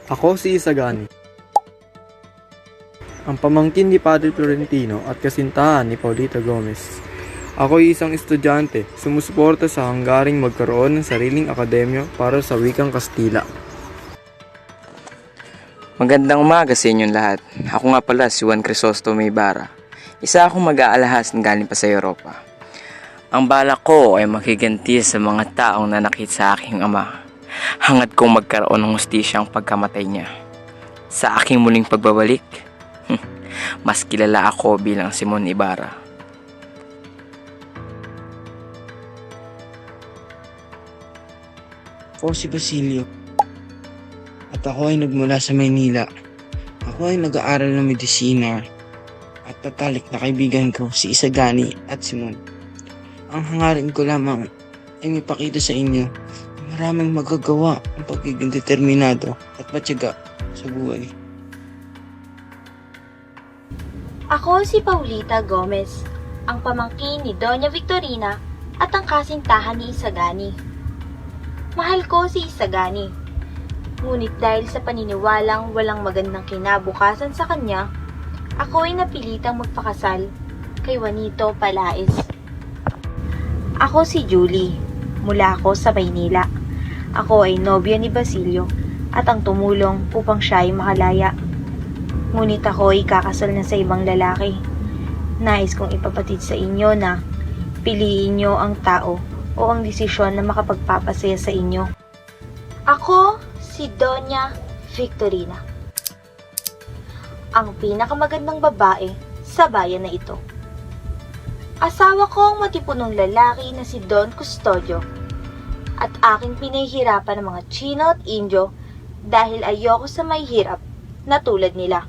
Ako si Isagani, ang pamangkin ni Padre Florentino at kasintahan ni Paulita Gomez. Ako ay isang estudyante, sumusuporta sa hanggaring magkaroon ng sariling akademya para sa wikang Kastila. Magandang umaga sa inyong lahat. Ako nga pala si Juan Crisostomo Ibarra. Isa akong mag-aalahas na galing pa sa Europa. Ang balak ko ay makiganti sa mga taong nanakit sa aking ama, hangad kong magkaroon ng hustisyang pagkamatay niya. Sa aking muling pagbabalik, mas kilala ako bilang Simon Ibarra. Ako si Basilio. At ako ay nagmula sa Maynila. Ako ay nag-aaral ng medisina. At tatalik na kaibigan ko si Isagani at Simon. Ang hangarin ko lamang ay mipakita sa inyo na maraming magagawa ang pagiging determinado at matyaga sa buhay. Ako si Paulita Gomez, ang pamangkin ni Doña Victorina at ang kasintahan ni Isagani. Mahal ko si Isagani, ngunit dahil sa paniniwalang walang magandang kinabukasan sa kanya, ako ay napilitang magpakasal kay Juanito Palaez. Ako si Julie, mula ako sa Maynila. Ako ay nobya ni Basilio at ang tumulong upang siya ay makalaya. Ngunit ako ay kakasal na sa ibang lalaki. Nais kong ipapatid sa inyo na piliin nyo ang tao o ang desisyon na makapagpapasaya sa inyo. Ako si Doña Victorina, ang pinakamagandang babae sa bayan na ito. Asawa ko ang matipunong lalaki na si Don Custodio at aking pinahihirapan ng mga Chino at Indio dahil ayoko sa may hirap na tulad nila.